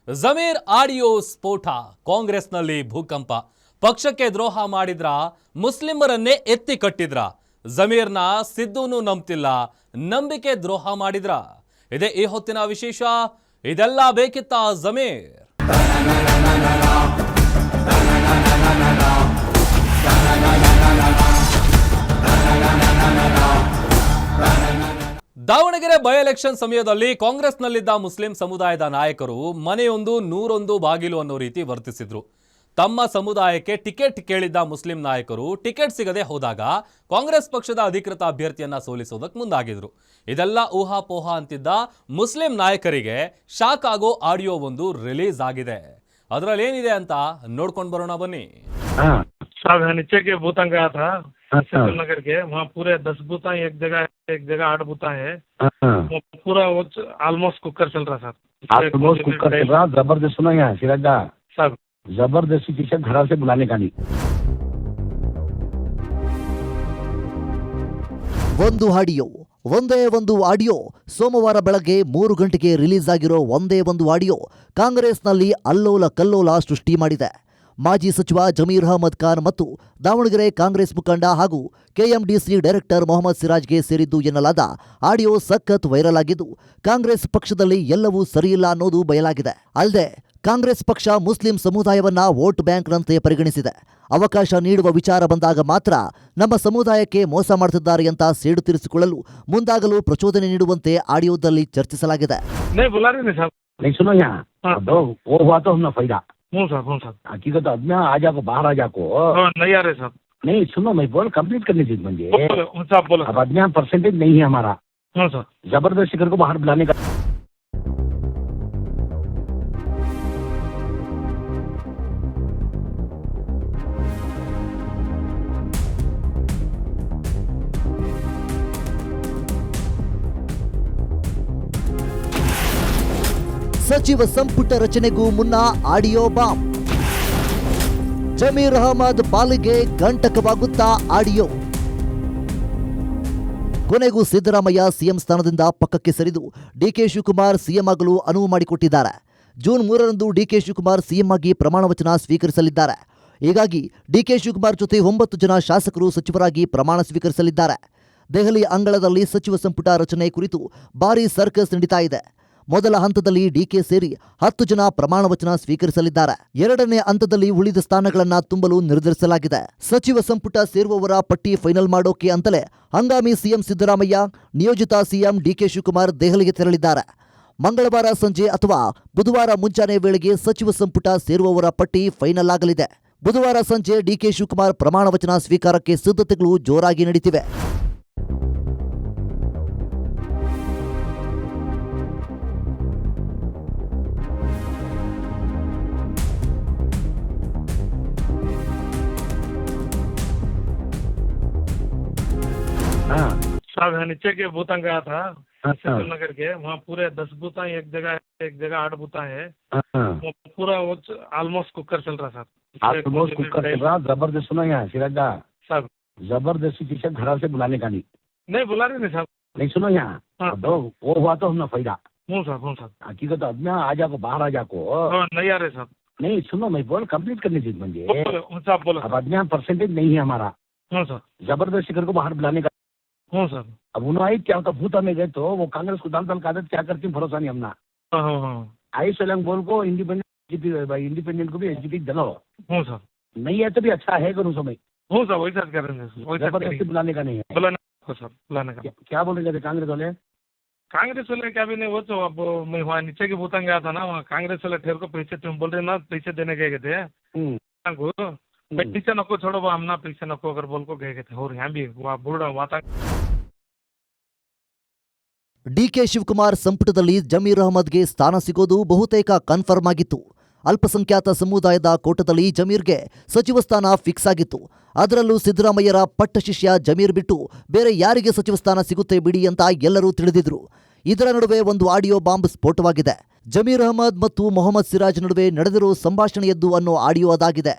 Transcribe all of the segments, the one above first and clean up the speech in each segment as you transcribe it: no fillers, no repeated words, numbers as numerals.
Zameer audio ಸ್ಫೋಟ, ಕಾಂಗ್ರೆಸ್ನಲ್ಲಿ ಭೂಕಂಪ. ಪಕ್ಷಕ್ಕೆ ದ್ರೋಹ ಮಾಡಿದ್ರ, ಮುಸ್ಲಿಮರನ್ನೇ ಎತ್ತಿ ಕಟ್ಟಿದ್ರ. ಜಮೀರ್ನ ಸಿದ್ದುನು ನಂಬ್ತಿಲ್ಲ, ನಂಬಿಕೆ ದ್ರೋಹ ಮಾಡಿದ್ರ. ಇದೇ ಈ ಹೊತ್ತಿನ ವಿಶೇಷ. ಇದೆಲ್ಲ ಬೇಕಿತ್ತ ಜಮೀರ್? ದಾವಣಗೆರೆ ಬೈ ಎಲೆಕ್ಷನ್ ಸಮಯದಲ್ಲಿ ಕಾಂಗ್ರೆಸ್ನಲ್ಲಿದ್ದ ಮುಸ್ಲಿಂ ಸಮುದಾಯದ ನಾಯಕರು ಮನೆಯೊಂದು ನೂರೊಂದು ಬಾಗಿಲು ಅನ್ನೋ ರೀತಿ ವರ್ತಿಸಿದ್ರು. ತಮ್ಮ ಸಮುದಾಯಕ್ಕೆ ಟಿಕೆಟ್ ಕೇಳಿದ್ದ ಮುಸ್ಲಿಂ ನಾಯಕರು ಟಿಕೆಟ್ ಸಿಗದೆ ಹೋದಾಗ ಕಾಂಗ್ರೆಸ್ ಪಕ್ಷದ ಅಧಿಕೃತ ಅಭ್ಯರ್ಥಿಯನ್ನ ಸೋಲಿಸೋದಕ್ಕೆ ಮುಂದಾಗಿದ್ರು. ಇದೆಲ್ಲ ಊಹಾಪೋಹ ಅಂತಿದ್ದ ಮುಸ್ಲಿಂ ನಾಯಕರಿಗೆ ಶಾಕ್ ಆಗೋ ಆಡಿಯೋ ಒಂದು ರಿಲೀಸ್ ಆಗಿದೆ. ಅದರಲ್ಲಿ ಏನಿದೆ ಅಂತ ನೋಡ್ಕೊಂಡು ಬರೋಣ ಬನ್ನಿ. साहब यहाँ नीचे के बूथा गया था नगर के, वहाँ पूरे 10 बूथा एक जगह 8 बूथा है। वो पूरा वो ऑलमोस्ट कुकर चल रहा सर। ऑलमोस्ट कुकर चल रहा। जबरदस्त सुना यहाँ सिराजा साहब, जबरदस्ती किसी घर से बुलाने का नहीं। ಒಂದು ಆಡಿಯೋ, ಒಂದೇ ಒಂದು ಆಡಿಯೋ. ಸೋಮವಾರ ಬೆಳಗ್ಗೆ 3 ಗಂಟೆಗೆ ರಿಲೀಸ್ ಆಗಿರೋ ಒಂದೇ ಒಂದು ಆಡಿಯೋ ಕಾಂಗ್ರೆಸ್ನಲ್ಲಿ ಅಲ್ಲೋಲ ಕಲ್ಲೋಲ ಸೃಷ್ಟಿ ಮಾಡಿದೆ. ಮಾಜಿ ಸಚಿವ ಜಮೀರ್ ಅಹಮದ್ ಖಾನ್ ಮತ್ತು ದಾವಣಗೆರೆ ಕಾಂಗ್ರೆಸ್ ಮುಖಂಡ ಹಾಗೂ ಕೆಎಂಡಿಸಿ ಡೈರೆಕ್ಟರ್ ಮೊಹಮ್ಮದ್ ಸಿರಾಜ್ಗೆ ಸೇರಿದ್ದು ಎನ್ನಲಾದ ಆಡಿಯೋ ಸಖತ್ ವೈರಲ್ ಆಗಿದ್ದು, ಕಾಂಗ್ರೆಸ್ ಪಕ್ಷದಲ್ಲಿ ಎಲ್ಲವೂ ಸರಿಯಿಲ್ಲ ಅನ್ನೋದು ಬಯಲಾಗಿದೆ. ಅಲ್ಲದೆ ಕಾಂಗ್ರೆಸ್ ಪಕ್ಷ ಮುಸ್ಲಿಂ ಸಮುದಾಯವನ್ನ ವೋಟ್ ಬ್ಯಾಂಕ್ನಂತೆ ಪರಿಗಣಿಸಿದೆ. ಅವಕಾಶ ನೀಡುವ ವಿಚಾರ ಬಂದಾಗ ಮಾತ್ರ ನಮ್ಮ ಸಮುದಾಯಕ್ಕೆ ಮೋಸ ಮಾಡುತ್ತಿದ್ದಾರೆ ಅಂತ ಸೇಡು ತೀರಿಸಿಕೊಳ್ಳಲು ಮುಂದಾಗಲು ಪ್ರಚೋದನೆ ನೀಡುವಂತೆ ಆಡಿಯೋದಲ್ಲಿ ಚರ್ಚಿಸಲಾಗಿದೆ. हकीकत अपना आ जाको बाहर आ जाको नहीं आ रहे साहब। नहीं सुनो, मैं बोल कंप्लीट करने दीजिए मुझे। साहब बोलो। अब अज्ञान परसेंटेज नहीं है हमारा। सर जबरदस्ती कर को बाहर बुलाने का। ಸಚಿವ ಸಂಪುಟ ರಚನೆಗೂ ಮುನ್ನ ಆಡಿಯೋ ಬಾಂಬ್. ಜಮೀರ್ ಅಹಮದ್ ಪಾಲಿಗೆ ಗಂಟಕವಾಗುತ್ತಾ ಆಡಿಯೋ. ಕೊನೆಗೂ ಸಿದ್ದರಾಮಯ್ಯ ಸಿಎಂ ಸ್ಥಾನದಿಂದ ಪಕ್ಕಕ್ಕೆ ಸರಿದು ಡಿಕೆ ಶಿವಕುಮಾರ್ ಸಿಎಂ ಆಗಲು ಅನುವು ಮಾಡಿಕೊಟ್ಟಿದ್ದಾರೆ. ಜೂನ್ 3ರಂದು ಡಿಕೆ ಶಿವಕುಮಾರ್ ಸಿಎಂ ಆಗಿ ಪ್ರಮಾಣ ವಚನ ಸ್ವೀಕರಿಸಲಿದ್ದಾರೆ. ಹೀಗಾಗಿ ಡಿಕೆ ಶಿವಕುಮಾರ್ ಜೊತೆ 9 ಜನ ಶಾಸಕರು ಸಚಿವರಾಗಿ ಪ್ರಮಾಣ ಸ್ವೀಕರಿಸಲಿದ್ದಾರೆ. ದೆಹಲಿ ಅಂಗಳದಲ್ಲಿ ಸಚಿವ ಸಂಪುಟ ರಚನೆ ಕುರಿತು ಭಾರೀ ಸರ್ಕಸ್ ನಡೀತಾ ಇದೆ. ಮೊದಲ ಹಂತದಲ್ಲಿ ಡಿಕೆ ಸೇರಿ 10 ಜನ ಪ್ರಮಾಣ ವಚನ ಸ್ವೀಕರಿಸಲಿದ್ದಾರೆ. 2ನೇ ಹಂತದಲ್ಲಿ ಉಳಿದ ಸ್ಥಾನಗಳನ್ನ ತುಂಬಲು ನಿರ್ಧರಿಸಲಾಗಿದೆ. ಸಚಿವ ಸಂಪುಟ ಸೇರುವವರ ಪಟ್ಟಿ ಫೈನಲ್ ಮಾಡೋಕೆ ಅಂತಲೇ ಹಂಗಾಮಿ ಸಿಎಂ ಸಿದ್ದರಾಮಯ್ಯ, ನಿಯೋಜಿತ ಸಿಎಂ ಡಿಕೆ ಶಿವಕುಮಾರ್ ದೆಹಲಿಗೆ ತೆರಳಿದ್ದಾರೆ. ಮಂಗಳವಾರ ಸಂಜೆ ಅಥವಾ ಬುಧವಾರ ಮುಂಜಾನೆ ವೇಳೆಗೆ ಸಚಿವ ಸಂಪುಟ ಸೇರುವವರ ಪಟ್ಟಿ ಫೈನಲ್ ಆಗಲಿದೆ. ಬುಧವಾರ ಸಂಜೆ ಡಿಕೆ ಶಿವಕುಮಾರ್ ಪ್ರಮಾಣ ವಚನ ಸ್ವೀಕಾರಕ್ಕೆ ಸಿದ್ಧತೆಗಳು ಜೋರಾಗಿ ನಡೀತಿವೆ. साहब यहाँ नीचे के बूथा गया था नगर के, वहाँ पूरे 10 बूथा एक जगह 8 बूथा है। वो पूरा वो ऑलमोस्ट कुकर चल रहा सर। ऑलमोस्ट कुकर चल रहा। जबरदस्त सुना यहाँ सिराजा साहब, जबरदस्ती किसी घर से बुलाने का नहीं बुला रहे नहीं साहब। नहीं सुनो यहाँ वो हुआ तो हमने फायदा। साहब हकीकत अपना आ जाको बाहर आ जाको नहीं आ रहे साहब। नहीं सुनो, मैं बोल कंप्लीट करने दीजिए मुझे। साहब बोलो। अब अज्ञान परसेंटेज नहीं है हमारा। सर जबरदस्ती कर को बाहर बुलाने का। सर अब उन्होंने क्या होता भूता में गए तो वो कांग्रेस को दाल का आदत क्या करती भरोसा नहीं हमना। आई सोलंग बोल को इंडिपेंडेंट को भी एसजीपी दिलो। सर नहीं है तो भी अच्छा है करूँ समय। सर वही साथ कर रहे हैं, जबरदस्ती बुलाने का नहीं है। बुलाने का क्या बोल रहे थे कांग्रेस वाले क्या भी नहीं। वो तो अब मैं वहाँ नीचे के बूथा गया था ना, वहाँ कांग्रेस वाले ठेर को पैसे तुम बोल रहे ना पैसे देने गए थे पैसे नको छोड़ो हम ना पैसे नको अगर बोल को गए थे। और यहाँ भी वहाँ बूढ़ा वाता ಡಿಕೆ ಶಿವಕುಮಾರ್ ಸಂಪುಟದಲ್ಲಿ ಜಮೀರ್ ಅಹಮದ್ಗೆ ಸ್ಥಾನ ಸಿಗೋದು ಬಹುತೇಕ ಕನ್ಫರ್ಮ್ ಆಗಿತ್ತು. ಅಲ್ಪಸಂಖ್ಯಾತ ಸಮುದಾಯದ ಕೋಟದಲ್ಲಿ ಜಮೀರ್ಗೆ ಸಚಿವ ಸ್ಥಾನ ಫಿಕ್ಸ್ ಆಗಿತ್ತು. ಅದರಲ್ಲೂ ಸಿದ್ದರಾಮಯ್ಯರ ಪಟ್ಟ ಶಿಷ್ಯ ಜಮೀರ್ ಬಿಟ್ಟು ಬೇರೆ ಯಾರಿಗೆ ಸಚಿವ ಸ್ಥಾನ ಸಿಗುತ್ತೆ ಬಿಡಿ ಅಂತ ಎಲ್ಲರೂ ತಿಳಿದಿದ್ರು. ಇದರ ನಡುವೆ ಒಂದು ಆಡಿಯೋ ಬಾಂಬ್ ಸ್ಫೋಟವಾಗಿದೆ. ಜಮೀರ್ ಅಹಮದ್ ಮತ್ತು ಮೊಹಮ್ಮದ್ ಸಿರಾಜ್ ನಡುವೆ ನಡೆದಿರೋ ಸಂಭಾಷಣೆಯದ್ದು ಅನ್ನೋ ಆಡಿಯೋ ಅದಾಗಿದೆ.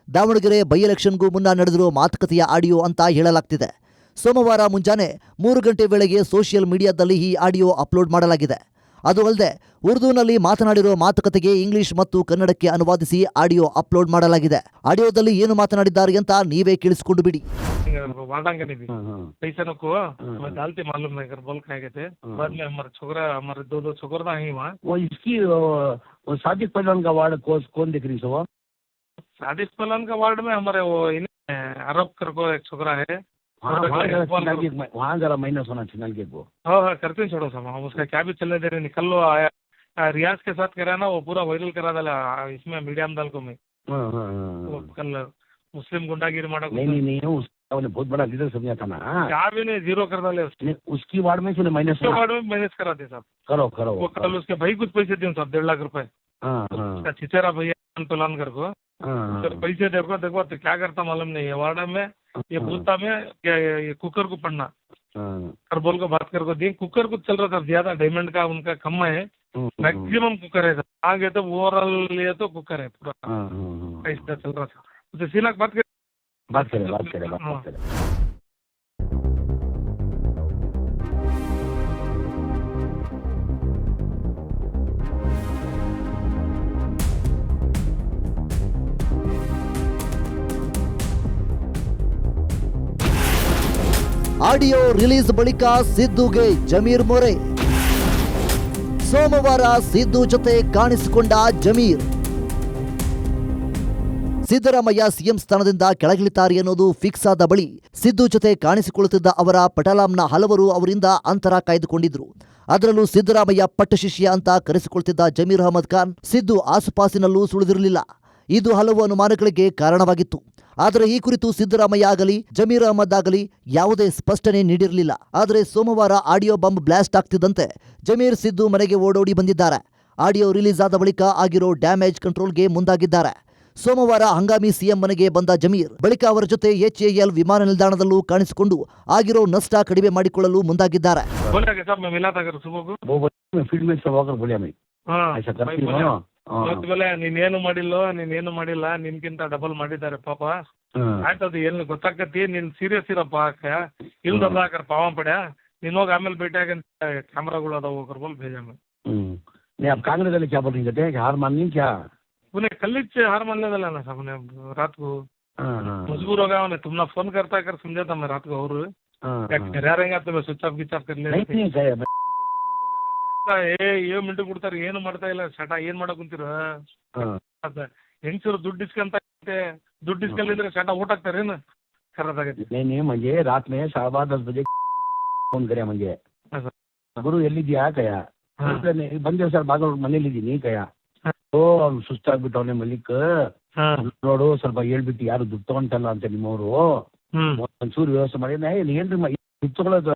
ದಾವಣಗೆರೆ ಬೈ ಎಲೆಕ್ಷನ್ಗೂ ಮುನ್ನ ನಡೆದಿರೋ ಮಾತುಕತೆಯ ಆಡಿಯೋ ಅಂತ ಹೇಳಲಾಗ್ತಿದೆ. ಸೋಮವಾರ ಮುಂಜಾನೆ 3 ಗಂಟೆ ವೇಳೆಗೆ ಸೋಷಿಯಲ್ ಮೀಡಿಯಾದಲ್ಲಿ ಈ ಆಡಿಯೋ ಅಪ್ಲೋಡ್ ಮಾಡಲಾಗಿದೆ. ಅದು ಅಲ್ಲದೆ ಉರ್ದುನಲ್ಲಿ ಮಾತನಾಡಿರೋ ಮಾತುಕತೆಗೆ ಇಂಗ್ಲಿಷ್ ಮತ್ತು ಕನ್ನಡಕ್ಕೆ ಅನುವಾದಿಸಿ ಆಡಿಯೋ ಅಪ್ಲೋಡ್ ಮಾಡಲಾಗಿದೆ. ಆಡಿಯೋದಲ್ಲಿ ಏನು ಮಾತನಾಡಿದ್ದಾರೆ ಅಂತ ನೀವೇ ಕೇಳಿಸಿಕೊಂಡು ಬಿಡಿ. वार्डांगे नहीं भी पैसा नको मैं डालती मालूम नहीं कर बोल खाएंगे थे बाद में हमारे छोकरा हमारे दो छोकरा ही वहाँ वो इसकी वो सादिक पहलवान का वार्ड कौन देख रही सो? सादिक पहलवान का वार्ड में हमारे वो अरब कर को एक छोकरा है वहाँ जरा माइनस होना सिग्नल के को. हाँ करते हैं छोड़ो सब हम उसका क्या भी चलने दे रहे निकल लो आया रियाज के साथ करा ना वो पूरा वायरल करा डाला इसमें मीडिया में डाल को मैं वो कल मुस्लिम गुंडागिरी मारा नहीं उसने बहुत बड़ा लीडर समझा था ना. क्या भी नहीं जीरो कर डाले उसकी वार्ड में उसने माइनस वार्ड में माइनस करा दे साहब. करो वो कल उसके भाई कुछ पैसे दिए साहब 1.5 लाख रुपए उसका चिचेरा भैया पलान कर को पैसे देखो तो क्या करता मालूम नहीं है वार्डा में ये भूता में ये कुकर को पढ़ना और बोल को बात कर को दिए कुकर कुछ चल रहा था ज्यादा डायमंड का उनका कम है मैक्सिमम कुकर है आगे तो ओवरऑल लिए तो कुकर है पूरा ऐसा चल रहा था उसे सीना बात करे ಆಡಿಯೋ ರಿಲೀಸ್ ಬಳಿಕ ಸಿದ್ದುಗೆ ಜಮೀರ್ ಮೊರೆ. ಸೋಮವಾರ ಸಿದ್ದು ಜೊತೆ ಕಾಣಿಸಿಕೊಂಡ ಜಮೀರ್. ಸಿದ್ದರಾಮಯ್ಯ ಸಿಎಂ ಸ್ಥಾನದಿಂದ ಕೆಳಗಿಳಿತಾರೆ ಅನ್ನೋದು ಫಿಕ್ಸ್ ಆದ ಬಳಿ ಸಿದ್ದು ಜೊತೆ ಕಾಣಿಸಿಕೊಳ್ಳುತ್ತಿದ್ದ ಅವರ ಪಟಾಲಾಂನ ಹಲವರು ಅವರಿಂದ ಅಂತರ ಕಾಯ್ದುಕೊಂಡಿದ್ರು. ಅದರಲ್ಲೂ ಸಿದ್ದರಾಮಯ್ಯ ಪಟ್ಟಶಿಷ್ಯ ಅಂತ ಕರೆಸಿಕೊಳ್ತಿದ್ದ ಜಮೀರ್ ಅಹಮದ್ ಖಾನ್ ಸಿದ್ದು ಆಸುಪಾಸಿನಲ್ಲೂ ಸುಳಿದಿರಲಿಲ್ಲ. ಇದು ಹಲವು ಅನುಮಾನಗಳಿಗೆ ಕಾರಣವಾಗಿತ್ತು. ಆದರೆ ಈ ಕುರಿತು ಸಿದ್ದರಾಮಯ್ಯ ಆಗಲಿ ಜಮೀರ್ ಅಹಮದ್ ಆಗಲಿ ಯಾವುದೇ ಸ್ಪಷ್ಟನೆ ನೀಡಿರಲಿಲ್ಲ. ಆದರೆ ಸೋಮವಾರ ಆಡಿಯೋ ಬಾಂಬ್ ಬ್ಲಾಸ್ಟ್ ಆಗ್ತಿದ್ದಂತೆ ಜಮೀರ್ ಸಿದ್ದು ಮನೆಗೆ ಓಡೋಡಿ ಬಂದಿದ್ದಾರೆ. ಆಡಿಯೋ ರಿಲೀಸ್ ಆದ ಬಳಿಕ ಆಗಿರೋ ಡ್ಯಾಮೇಜ್ ಕಂಟ್ರೋಲ್ಗೆ ಮುಂದಾಗಿದ್ದಾರೆ. ಸೋಮವಾರ ಹಂಗಾಮಿ ಸಿಎಂ ಮನೆಗೆ ಬಂದ ಜಮೀರ್ ಬಳಿಕ ಅವರ ಜೊತೆ HAL ವಿಮಾನ ನಿಲ್ದಾಣದಲ್ಲೂ ಕಾಣಿಸಿಕೊಂಡು ಆಗಿರೋ ನಷ್ಟ ಕಡಿಮೆ ಮಾಡಿಕೊಳ್ಳಲು ಮುಂದಾಗಿದ್ದಾರೆ. ನೀನೇನು ಮಾಡಿಲ್ಲ ನಿನ್ಗಿಂತ ಡಬಲ್ ಮಾಡಿದ್ದಾರೆ ಪಾಪ ಆಯ್ತದು ಏನು ಗೊತ್ತಾಗತಿ ನೀನ್ ಸೀರಿಯಸ್ ಇರಪ್ಪ ಇಲ್ದಲ್ಲ ಪಾವ ಪಡ್ಯಾ ನೀನ್ ಹೋಗಿ ಆಮೇಲೆ ಭೇಟಿಯಾಗ ಕ್ಯಾಮ್ರಾಗಳು ಅದಾವ ಹೋಗ್ರ ಬೋಲ್ भेजा मैं. आप कांग्रेस वाले क्या बोल रही थे हार मान ली क्या? उन्हें कल हार मानने वाला ना साहब ने रात को मजबूर हो गया उन्हें तुमने फोन करता कर समझा था मैं रात को और रहेंगे तो मैं स्विच ऑफ कर ले ಏ ಮಿಂಟು ಕೊಡ್ತಾರೆ ಏನು ಮಾಡ್ತಾ ಇಲ್ಲ ಶಟ ಏನ್ ಮಾಡಕ್ ಕುಂತೀರ ಹೆಂಗಸರು ದುಡ್ಡು ಇಸ್ಕೊಂಡಿದ್ರೆ ಶಟ ಊಟ ಹಾಕ್ತಾರೇನು ಖರಾಬಾಗೈತಿ. नहीं मुझे रात में 10:15 बजे फोन करे मुझे गुरु ಎಲ್ಲಿದ್ಯಾ ಕಯ ಬಂದೆ ಸರ್ ಬಾಗಲಕೋಟೆ ಮನೇಲಿದ್ದೀನಿ ಕಯ ಓ ಅವ್ನು ಸುಸ್ತಾಗ್ಬಿಟ್ಟವನೆ ಮಲ್ಲಿಕ್ ನೋಡು ಸ್ವಲ್ಪ ಹೇಳ್ಬಿಟ್ಟು ಯಾರು ದುಡ್ಡು ತಗೊಂತಲ್ಲ ಅಂತ ನಿಮ್ಮವರು ಒಂಚೂರು ವ್ಯವಸ್ಥೆ ಮಾಡಿ ಏನ್ರಿ ದುಡ್ಡು ತಗೊಳ್ಳೋದು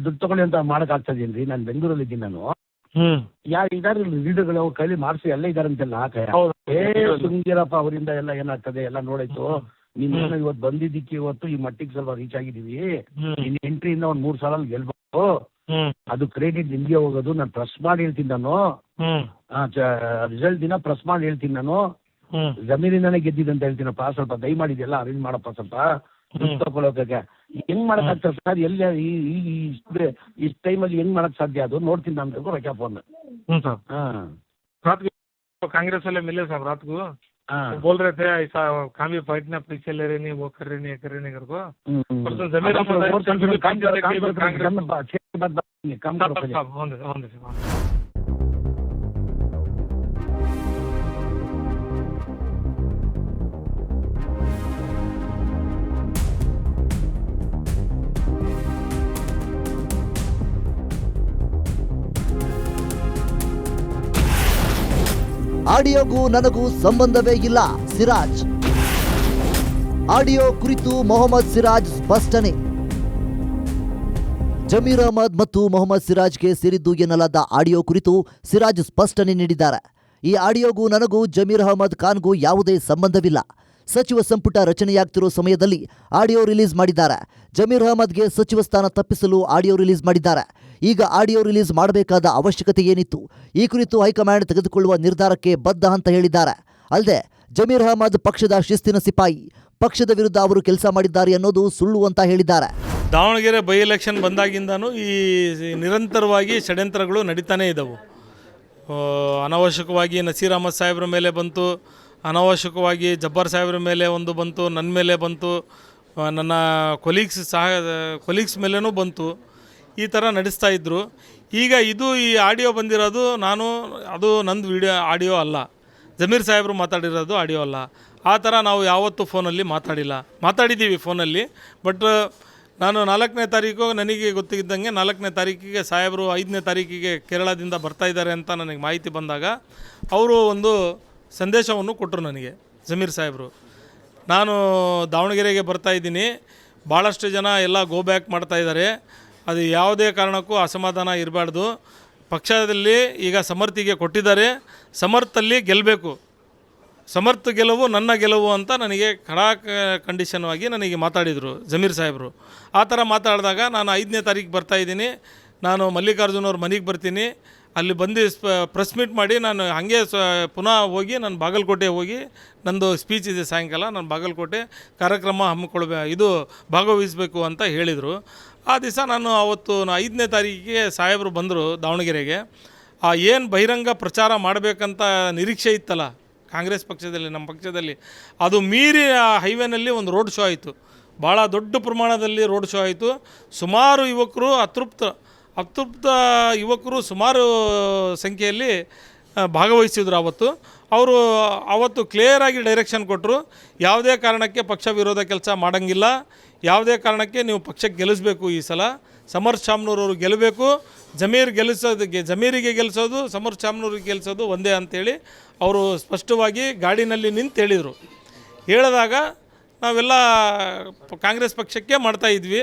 ದುಡ್ಡು ತಗೊಳ್ಳಿ ಅಂತ ಮಾಡಕ್ ಆಗ್ತಾ ಇದೀನಿ. ನಾನು ಬೆಂಗಳೂರಲ್ಲಿ ಇದ್ದೀನಿ. ನಾನು ಯಾರು ಇದಾರೆ ಲೀಡರ್ಗಳು ಅವ್ರ ಕೈಲಿ ಮಾಡಿಸಿ ಎಲ್ಲ ಇದಾರಂತೆಲ್ಲ ಸುಂಗಿರಪ್ಪ ಅವರಿಂದ ಎಲ್ಲ ಏನಾಗ್ತದೆ ಎಲ್ಲ ನೋಡಾಯ್ತು. ನೀನು ಇವತ್ತು ಬಂದಿದ್ದಕ್ಕೆ ಇವತ್ತು ಈ ಮಟ್ಟಿಗೆ ಸ್ವಲ್ಪ ರೀಚ್ ಆಗಿದೀವಿ. ನಿನ್ನ ಎಂಟ್ರಿಯಿಂದ ಒಂದ್ 3 ಸಾಲ ಗೆಲ್ಬಹುದು ಅದು ಕ್ರೆಡಿಟ್ ನಿಮ್ಗೆ ಹೋಗೋದು. ನಾನು ಪ್ರೆಸ್ ಮಾಡಿ ಹೇಳ್ತೀನಿ. ನಾನು ರಿಸಲ್ಟ್ ದಿನ ಪ್ರೆಸ್ ಮಾಡಿ ಹೇಳ್ತೀನಿ. ನಾನು ಜಮೀನಿಂದಾನೇ ಗೆದ್ದಿದ್ದಂತ ಹೇಳ್ತೀನಪ್ಪ. ಸ್ವಲ್ಪ ದಯಮಾಡಿದೆಲ್ಲ ಅರೇಂಜ್ ಮಾಡಪ್ಪ. ಸ್ವಲ್ಪ ತಗೊಳಕ್ಕೆ ಹೆಂಗ್ ಮಾಡಕ್ ಆಗ್ತದೆ ಸರ್? ಎಲ್ಲ ಈ ಟೈಮಲ್ಲಿ ಹೆಂಗ್ ಮಾಡಕ್ ಸಾಧ್ಯ? ಅದು ನೋಡ್ತೀನಿ ನಾನು ರೊಕ್ಕ ಫೋನ್. रात को कांग्रेस वाले मिले साहब रात को बोल रहे थे ऐसा कामी फाइट ना पैसे ले रहे नहीं वो कर रहे नहीं कर को ಆಡಿಯೋಗೂ ನನಗೂ ಸಂಬಂಧವೇ ಇಲ್ಲ ಸಿರಾಜ್. ಆಡಿಯೋ ಕುರಿತು ಮೊಹಮ್ಮದ್ ಸಿರಾಜ್ ಸ್ಪಷ್ಟನೆ. ಜಮೀರ್ ಅಹಮದ್ ಮತ್ತು ಮೊಹಮ್ಮದ್ ಸಿರಾಜ್ಗೆ ಸೇರಿದ್ದು ಎನ್ನಲಾದ ಆಡಿಯೋ ಕುರಿತು ಸಿರಾಜ್ ಸ್ಪಷ್ಟನೆ ನೀಡಿದ್ದಾರೆ. ಈ ಆಡಿಯೋಗೂ ನನಗೂ ಜಮೀರ್ ಅಹಮದ್ ಖಾನ್ಗೂ ಯಾವುದೇ ಸಂಬಂಧವಿಲ್ಲ. ಸಚಿವ ಸಂಪುಟ ರಚನೆಯಾಗ್ತಿರೋ ಸಮಯದಲ್ಲಿ ಆಡಿಯೋ ರಿಲೀಸ್ ಮಾಡಿದ್ದಾರೆ. ಜಮೀರ್ ಅಹಮದ್ಗೆ ಸಚಿವ ಸ್ಥಾನ ತಪ್ಪಿಸಲು ಆಡಿಯೋ ರಿಲೀಸ್ ಮಾಡಿದ್ದಾರೆ. ಈಗ ಆಡಿಯೋ ರಿಲೀಸ್ ಮಾಡಬೇಕಾದ ಅವಶ್ಯಕತೆ ಏನಿತ್ತು? ಈ ಕುರಿತು ಹೈಕಮಾಂಡ್ ತೆಗೆದುಕೊಳ್ಳುವ ನಿರ್ಧಾರಕ್ಕೆ ಬದ್ಧ ಅಂತ ಹೇಳಿದ್ದಾರೆ. ಅಲ್ಲದೆ ಜಮೀರ್ ಅಹಮದ್ ಪಕ್ಷದ ಶಿಸ್ತಿನ ಸಿಪಾಯಿ, ಪಕ್ಷದ ವಿರುದ್ಧ ಅವರು ಕೆಲಸ ಮಾಡಿದ್ದಾರೆ ಅನ್ನೋದು ಸುಳ್ಳು ಅಂತ ಹೇಳಿದ್ದಾರೆ. ದಾವಣಗೆರೆ ಬೈ ಎಲೆಕ್ಷನ್ ಬಂದಾಗಿಂದನೂ ಈ ನಿರಂತರವಾಗಿ ಷಡ್ಯಂತ್ರಗಳು ನಡೀತಾನೇ ಇದ್ದವು. ಅನಾವಶ್ಯಕವಾಗಿ ನಸೀರ್ ಅಹಮದ್ ಸಾಹೇಬ್ರ ಮೇಲೆ ಬಂತು, ಅನಾವಶ್ಯಕವಾಗಿ ಜಬ್ಬಾರ್ ಸಾಹೇಬ್ರ ಮೇಲೆ ಒಂದು ಬಂತು, ನನ್ನ ಮೇಲೆ ಬಂತು, ನನ್ನ ಕೊಲೀಗ್ಸ್ ಮೇಲೇನೂ ಬಂತು. ಈ ಥರ ನಡೆಸ್ತಾ ಇದ್ದರು. ಈಗ ಈ ಆಡಿಯೋ ಬಂದಿರೋದು ಅದು ನಂದು ಆಡಿಯೋ ಅಲ್ಲ, ಜಮೀರ್ ಸಾಹೇಬರು ಮಾತಾಡಿರೋದು ಆಡಿಯೋ ಅಲ್ಲ. ಆ ಥರ ನಾವು ಯಾವತ್ತೂ ಫೋನಲ್ಲಿ ಮಾತಾಡಿದ್ದೀವಿ ಫೋನಲ್ಲಿ. ಬಟ್ ನಾನು 4ನೇ ತಾರೀಕು ನನಗೆ ಗೊತ್ತಿದ್ದಂಗೆ 4ನೇ ತಾರೀಕಿಗೆ ಸಾಹೇಬರು 5ನೇ ತಾರೀಕಿಗೆ ಕೇರಳದಿಂದ ಬರ್ತಾ ಇದ್ದಾರೆ ಅಂತ ನನಗೆ ಮಾಹಿತಿ ಬಂದಾಗ ಅವರು ಒಂದು ಸಂದೇಶವನ್ನು ಕೊಟ್ಟರು ನನಗೆ, ಜಮೀರ್ ಸಾಹೇಬರು. ನಾನು ದಾವಣಗೆರೆಗೆ ಬರ್ತಾಯಿದ್ದೀನಿ, ಭಾಳಷ್ಟು ಜನ ಎಲ್ಲ ಗೋ ಬ್ಯಾಕ್ ಮಾಡ್ತಾಯಿದ್ದಾರೆ, ಅದು ಯಾವುದೇ ಕಾರಣಕ್ಕೂ ಅಸಮಾಧಾನ ಇರಬಾರ್ದು. ಪಕ್ಷದಲ್ಲಿ ಈಗ ಸಮರ್ಥಿಗೆ ಕೊಟ್ಟಿದ್ದಾರೆ, ಸಮರ್ಥಲ್ಲಿ ಗೆಲ್ಲಬೇಕು, ಸಮರ್ಥ ಗೆಲುವು ನನ್ನ ಗೆಲುವು ಅಂತ ನನಗೆ ಕಂಡೀಷನ್ವಾಗಿ ನನಗೆ ಮಾತಾಡಿದರು ಜಮೀರ್ ಸಾಹೇಬರು. ಆ ಥರ ಮಾತಾಡಿದಾಗ ನಾನು 5ನೇ ತಾರೀಕು ಬರ್ತಾಯಿದ್ದೀನಿ, ನಾನು ಮಲ್ಲಿಕಾರ್ಜುನ್ ಅವ್ರ ಮನೆಗೆ ಬರ್ತೀನಿ, ಅಲ್ಲಿ ಬಂದು ಪ್ರೆಸ್ ಮೀಟ್ ಮಾಡಿ ನಾನು ಹಾಗೆ ಪುನಃ ಹೋಗಿ ನಾನು ಬಾಗಲಕೋಟೆ ಹೋಗಿ ನಂದು ಸ್ಪೀಚ್ ಇದೆ ಸಾಯಂಕಾಲ, ನಾನು ಬಾಗಲಕೋಟೆ ಕಾರ್ಯಕ್ರಮ ಭಾಗವಹಿಸಬೇಕು ಅಂತ ಹೇಳಿದರು. ಆ ದಿವಸ ನಾನು ಅವತ್ತು 5ನೇ ತಾರೀಕಿಗೆ ಸಾಹೇಬರು ಬಂದರು ದಾವಣಗೆರೆಗೆ. ಏನು ಬಹಿರಂಗ ಪ್ರಚಾರ ಮಾಡಬೇಕಂತ ನಿರೀಕ್ಷೆ ಇತ್ತಲ್ಲ ಕಾಂಗ್ರೆಸ್ ಪಕ್ಷದಲ್ಲಿ, ನಮ್ಮ ಪಕ್ಷದಲ್ಲಿ, ಅದು ಮೀರಿ ಆ ಹೈವೇನಲ್ಲಿ ಒಂದು ರೋಡ್ ಶೋ ಆಯಿತು. ಭಾಳ ದೊಡ್ಡ ಪ್ರಮಾಣದಲ್ಲಿ ರೋಡ್ ಶೋ ಆಯಿತು. ಸುಮಾರು ಯುವಕರು ಅತೃಪ್ತ ಯುವಕರು ಸುಮಾರು ಸಂಖ್ಯೆಯಲ್ಲಿ ಭಾಗವಹಿಸಿದ್ರು ಅವರು ಅವತ್ತು ಕ್ಲಿಯರಾಗಿ ಡೈರೆಕ್ಷನ್ ಕೊಟ್ಟರು, ಯಾವುದೇ ಕಾರಣಕ್ಕೆ ಪಕ್ಷ ವಿರೋಧ ಕೆಲಸ ಮಾಡೋಂಗಿಲ್ಲ, ಯಾವುದೇ ಕಾರಣಕ್ಕೆ ನೀವು ಪಕ್ಷಕ್ಕೆ ಗೆಲ್ಲಿಸಬೇಕು, ಈ ಸಲ ಸಮರ್ಥ್ ಶಾಮ್ನೂರವರು ಗೆಲ್ಲಬೇಕು, ಜಮೀರಿಗೆ ಗೆಲ್ಲಿಸೋದು ಸಮರ್ಥ್ ಶಾಮ್ನೂರಿಗೆ ಗೆಲ್ಲಿಸೋದು ಒಂದೇ ಅಂತೇಳಿ ಅವರು ಸ್ಪಷ್ಟವಾಗಿ ಗಾಡಿನಲ್ಲಿ ನಿಂತು ಹೇಳಿದಾಗ ನಾವೆಲ್ಲ ಕಾಂಗ್ರೆಸ್ ಪಕ್ಷಕ್ಕೆ ಮಾಡ್ತಾಯಿದ್ವಿ.